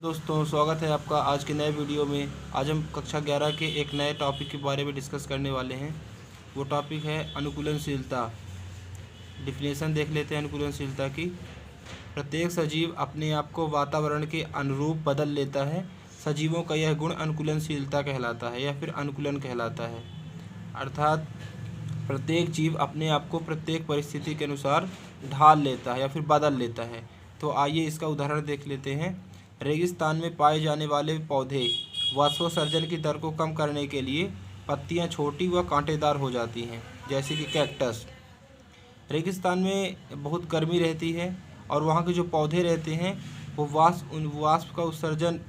दोस्तों, स्वागत है आपका आज के नए वीडियो में। आज हम कक्षा 11 के एक नए टॉपिक के बारे में डिस्कस करने वाले हैं। वो टॉपिक है अनुकूलनशीलता। डिफिनेशन देख लेते हैं अनुकूलनशीलता की। प्रत्येक सजीव अपने आप को वातावरण के अनुरूप बदल लेता है। सजीवों का यह गुण अनुकूलनशीलता कहलाता है या फिर अनुकूलन कहलाता है। अर्थात प्रत्येक जीव अपने आप को प्रत्येक परिस्थिति के अनुसार ढाल लेता है या फिर बदल लेता है। तो आइए इसका उदाहरण देख लेते हैं। रेगिस्तान में पाए जाने वाले पौधे वाष्पोत्सर्जन की दर को कम करने के लिए पत्तियां छोटी व कांटेदार हो जाती हैं, जैसे कि कैक्टस। रेगिस्तान में बहुत गर्मी रहती है और वहाँ के जो पौधे रहते हैं वो वाष्प का उत्सर्जन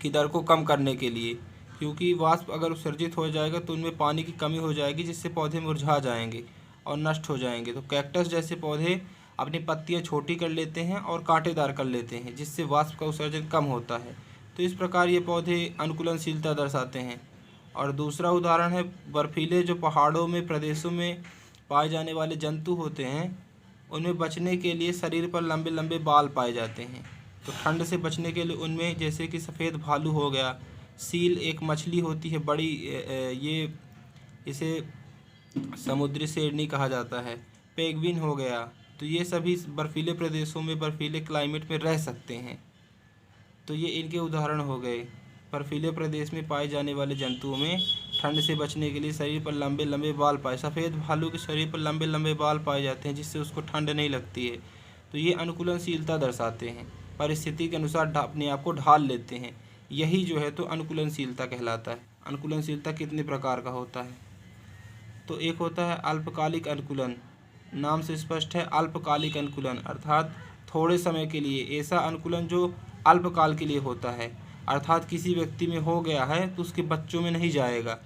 की दर को कम करने के लिए, क्योंकि वाष्प अगर उत्सर्जित हो जाएगा तो उनमें पानी की कमी हो जाएगी, जिससे पौधे मुरझा जाएंगे और नष्ट हो जाएंगे। तो कैक्टस जैसे पौधे अपनी पत्तियां छोटी कर लेते हैं और कांटेदार कर लेते हैं, जिससे वाष्प का उत्सर्जन कम होता है। तो इस प्रकार ये पौधे अनुकूलनशीलता दर्शाते हैं। और दूसरा उदाहरण है बर्फीले जो पहाड़ों में प्रदेशों में पाए जाने वाले जंतु होते हैं, उनमें बचने के लिए शरीर पर लंबे लंबे बाल पाए जाते हैं। तो ठंड से बचने के लिए उनमें जैसे कि सफ़ेद भालू हो गया, सील एक मछली होती है बड़ी, ये इसे समुद्री शेरनी कहा जाता है, पेंगुइन हो गया। तो ये सभी बर्फीले प्रदेशों में बर्फीले क्लाइमेट में रह सकते हैं। तो ये इनके उदाहरण हो गए। बर्फीले प्रदेश में पाए जाने वाले जंतुओं में ठंड से बचने के लिए शरीर पर लंबे लंबे बाल पाए, सफ़ेद भालू के शरीर पर लंबे लंबे बाल पाए जाते हैं, जिससे उसको ठंड नहीं लगती है। तो ये अनुकूलनशीलता दर्शाते हैं, परिस्थिति के अनुसार अपने आप को ढाल लेते हैं। यही जो है तो अनुकूलनशीलता कहलाता है। अनुकूलनशीलता कितने प्रकार का होता है? तो एक होता है अल्पकालिक अनुकूलन। नाम से स्पष्ट है, अल्पकालिक अनुकूलन अर्थात थोड़े समय के लिए, ऐसा अनुकूलन जो अल्पकाल के लिए होता है, अर्थात किसी व्यक्ति में हो गया है तो उसके बच्चों में नहीं जाएगा।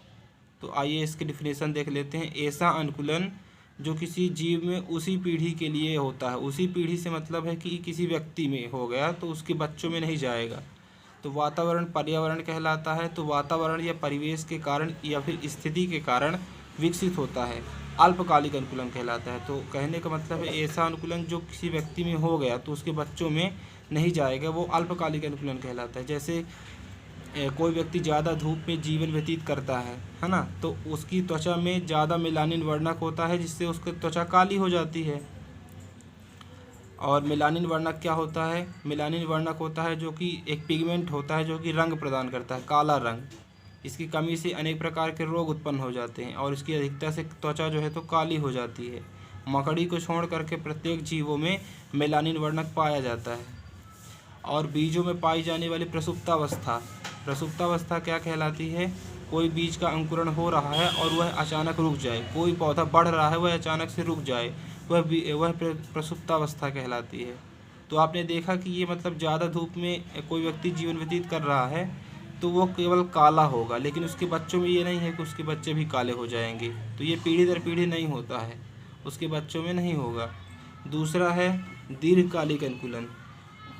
तो आइए इसकी डिफिनेशन देख लेते हैं। ऐसा अनुकूलन जो किसी जीव में उसी पीढ़ी के लिए होता है। उसी पीढ़ी से मतलब है कि किसी व्यक्ति में हो गया तो उसके बच्चों में नहीं जाएगा। तो वातावरण पर्यावरण कहलाता है। तो वातावरण या परिवेश के कारण या फिर स्थिति के कारण विकसित होता है, अल्पकालिक अनुकूलन कहलाता है। तो कहने का मतलब है ऐसा अनुकूलन जो किसी व्यक्ति में हो गया तो उसके बच्चों में नहीं जाएगा, वो अल्पकालिक अनुकूलन कहलाता है। जैसे कोई व्यक्ति ज़्यादा धूप में जीवन व्यतीत करता है ना, तो उसकी त्वचा में ज़्यादा मेलानिन वर्णक होता है, जिससे उसकी त्वचा काली हो जाती है। और मेलानिन वर्णक क्या होता है? मेलानिन वर्णक होता है जो कि एक पिगमेंट होता है जो कि रंग प्रदान करता है, काला रंग। इसकी कमी से अनेक प्रकार के रोग उत्पन्न हो जाते हैं और इसकी अधिकता से त्वचा जो है तो काली हो जाती है। मकड़ी को छोड़ करके प्रत्येक जीवों में मेलानिन वर्णक पाया जाता है। और बीजों में पाई जाने वाली प्रसुप्तावस्था, प्रसुप्तावस्था क्या कहलाती है? कोई बीज का अंकुरण हो रहा है और वह अचानक रुक जाए, कोई पौधा बढ़ रहा है वह अचानक से रुक जाए, वह प्रसुप्तावस्था कहलाती है। तो आपने देखा कि ये मतलब ज़्यादा धूप में कोई व्यक्ति जीवन व्यतीत कर रहा है तो वो केवल काला होगा, लेकिन उसके बच्चों में ये नहीं है कि उसके बच्चे भी काले हो जाएंगे। तो ये पीढ़ी दर पीढ़ी नहीं होता है, उसके बच्चों में नहीं होगा। दूसरा है दीर्घकालिक अनुकूलन।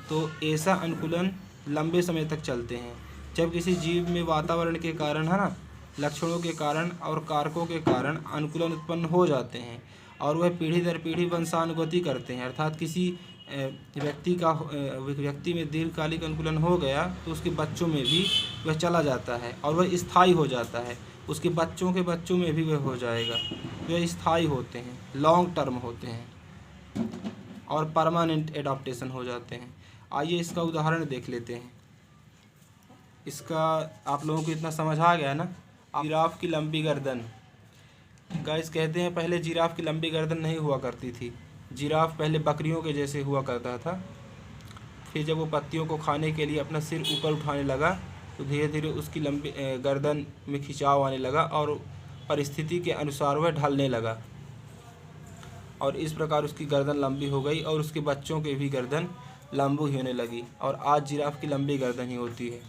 तो ऐसा अनुकूलन लंबे समय तक चलते हैं, जब किसी जीव में वातावरण के कारण, है ना, लक्षणों के कारण और कारकों के कारण अनुकूलन उत्पन्न हो जाते हैं और वह पीढ़ी दर पीढ़ी वंशानुगति करते हैं। अर्थात किसी व्यक्ति में दीर्घकालिक अनुकूलन हो गया तो उसके बच्चों में भी वह चला जाता है और वह स्थायी हो जाता है, उसके बच्चों के बच्चों में भी वह हो जाएगा। वह स्थायी होते हैं, लॉन्ग टर्म होते हैं और परमानेंट एडॉप्टेशन हो जाते हैं। आइए इसका उदाहरण देख लेते हैं। इसका आप लोगों को इतना समझ आ गया ना? जिराफ की लंबी गर्दन। गाइस कहते हैं पहले जिराफ की लंबी गर्दन नहीं हुआ करती थी। जिराफ पहले बकरियों के जैसे हुआ करता था। फिर जब वो पत्तियों को खाने के लिए अपना सिर ऊपर उठाने लगा तो धीरे धीरे उसकी लंबी गर्दन में खिंचाव आने लगा और परिस्थिति के अनुसार वह ढलने लगा और इस प्रकार उसकी गर्दन लंबी हो गई और उसके बच्चों के भी गर्दन लंबी होने लगी और आज जिराफ की लंबी गर्दन ही होती है।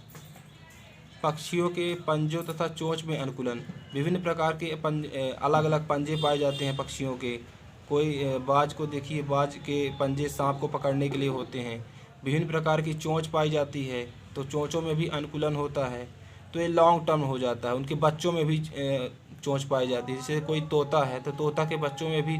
पक्षियों के पंजों तथा चोंच में अनुकूलन। विभिन्न प्रकार के अलग अलग पंजे पाए जाते हैं पक्षियों के। कोई बाज को देखिए, बाज के पंजे सांप को पकड़ने के लिए होते हैं। विभिन्न प्रकार की चोंच पाई जाती है, तो चोंचों में भी अनुकूलन होता है। तो ये लॉन्ग टर्म हो जाता है। उनके बच्चों में भी चोंच पाई जाती है। जैसे कोई तोता है तो तोता के बच्चों में भी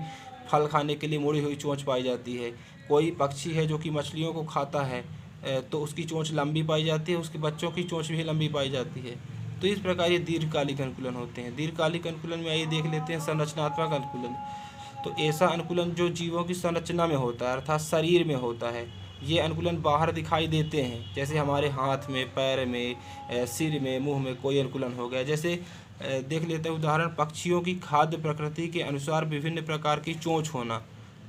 फल खाने के लिए मुड़ी हुई चोंच पाई जाती है। कोई पक्षी है जो कि मछलियों को खाता है तो उसकी चोंच लंबी पाई जाती है, उसके बच्चों की चोंच भी लंबी पाई जाती है। तो इस प्रकार ये दीर्घकालिक अनुकूलन होते हैं। दीर्घकालिक अनुकूलन में आइए देख लेते हैं संरचनात्मक अनुकूलन। तो ऐसा अनुकूलन जो जीवों की संरचना में होता है, अर्थात शरीर में होता है। ये अनुकूलन बाहर दिखाई देते हैं, जैसे हमारे हाथ में, पैर में, सिर में, मुंह में कोई अनुकूलन हो गया। जैसे देख लेते हैं उदाहरण, पक्षियों की खाद्य प्रकृति के अनुसार विभिन्न प्रकार की चोंच होना।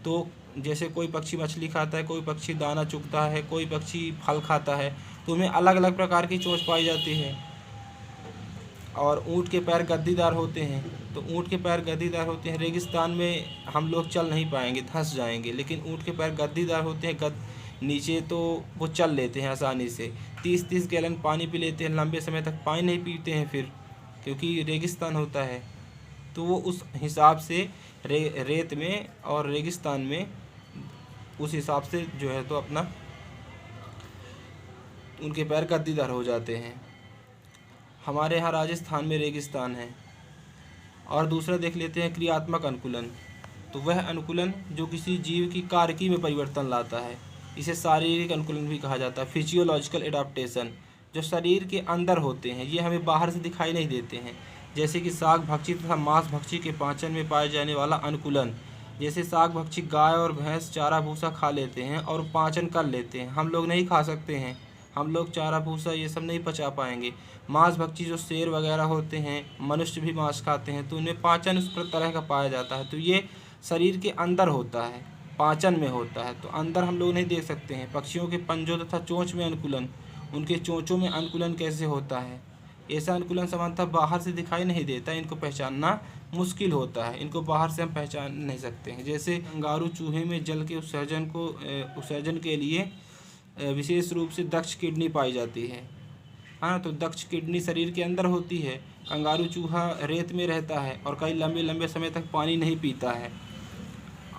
तो जैसे कोई पक्षी मछली खाता है, कोई पक्षी दाना चुगता है, कोई पक्षी फल खाता है, तो उनमें अलग अलग प्रकार की चोंच पाई जाती है। और ऊँट के पैर गद्दीदार होते हैं, तो ऊँट के पैर गद्दीदार होते हैं। रेगिस्तान में हम लोग चल नहीं पाएंगे, धंस जाएंगे, लेकिन ऊँट के पैर गद्दीदार होते हैं, नीचे तो वो चल लेते हैं आसानी से। 30-30 गैलन पानी पी लेते हैं, लंबे समय तक पानी नहीं पीते हैं फिर, क्योंकि रेगिस्तान होता है। तो वो उस हिसाब से रेत में और रेगिस्तान में उस हिसाब से जो है तो अपना उनके पैर गद्दीदार हो जाते हैं। हमारे यहाँ राजस्थान में रेगिस्तान है। और दूसरा देख लेते हैं क्रियात्मक अनुकूलन। तो वह अनुकूलन जो किसी जीव की कार्यकी में परिवर्तन लाता है, इसे शारीरिक अनुकूलन भी कहा जाता है। फिजियोलॉजिकल एडाप्टेशन, जो शरीर के अंदर होते हैं, ये हमें बाहर से दिखाई नहीं देते हैं। जैसे कि शाक भक्षी तथा मांस भक्षी के पाचन में पाए जाने वाला अनुकूलन। जैसे शाक भक्षी गाय और भैंस चारा भूसा खा लेते हैं और पाचन कर लेते हैं, हम लोग नहीं खा सकते हैं, हम लोग चारा भूसा ये सब नहीं पचा पाएंगे। मांस भक्षी जो शेर वगैरह होते हैं, मनुष्य भी मांस खाते हैं, तो उनमें पाचन उस तरह का पाया जाता है। तो ये शरीर के अंदर होता है, पाचन में होता है, तो अंदर हम लोग नहीं देख सकते हैं। पक्षियों के पंजों तथा चोंच में अनुकूलन, उनके चोंचों में अनुकूलन कैसे होता है, ऐसा अनुकूलन सामान्यतः बाहर से दिखाई नहीं देता, इनको पहचानना मुश्किल होता है, इनको बाहर से हम पहचान नहीं सकते हैं। जैसे कंगारू चूहे में जल के उत्सर्जन के लिए विशेष रूप से दक्ष किडनी पाई जाती है। हाँ, तो दक्ष किडनी शरीर के अंदर होती है। कंगारू चूहा रेत में रहता है और कई लंबे लंबे समय तक पानी नहीं पीता है,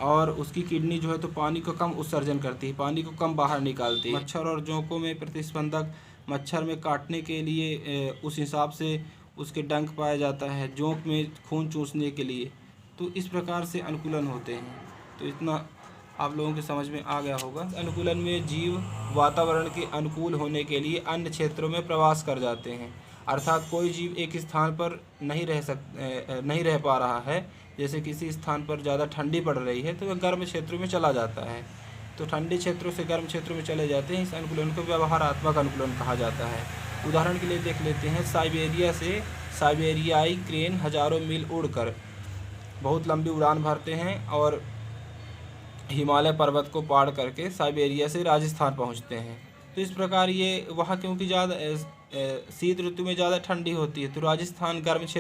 और उसकी किडनी जो है तो पानी को कम उत्सर्जन करती है, पानी को कम बाहर निकालती है। मच्छर और जोंकों में प्रतिस्पंदक, मच्छर में काटने के लिए उस हिसाब से उसके डंक पाया जाता है, जोंक में खून चूसने के लिए। तो इस प्रकार से अनुकूलन होते हैं। तो इतना आप लोगों के समझ में आ गया होगा। अनुकूलन में जीव वातावरण के अनुकूल होने के लिए अन्य क्षेत्रों में प्रवास कर जाते हैं, अर्थात कोई जीव एक स्थान पर नहीं रह पा रहा है। जैसे किसी स्थान पर ज़्यादा ठंडी पड़ रही है तो वह गर्म क्षेत्रों में चला जाता है, तो ठंडे क्षेत्रों से गर्म क्षेत्रों में चले जाते हैं। इस अनुकूलन को व्यवहारात्मक अनुकूलन कहा जाता है। उदाहरण के लिए देख लेते हैं, साइबेरिया से साइबेरियाई क्रेन हज़ारों मील उड़कर बहुत लंबी उड़ान भरते हैं और हिमालय पर्वत को पार करके साइबेरिया से राजस्थान पहुंचते हैं। तो इस प्रकार ये वहाँ क्योंकि ज़्यादा शीत ऋतु में ज़्यादा ठंडी होती है, तो राजस्थान गर्म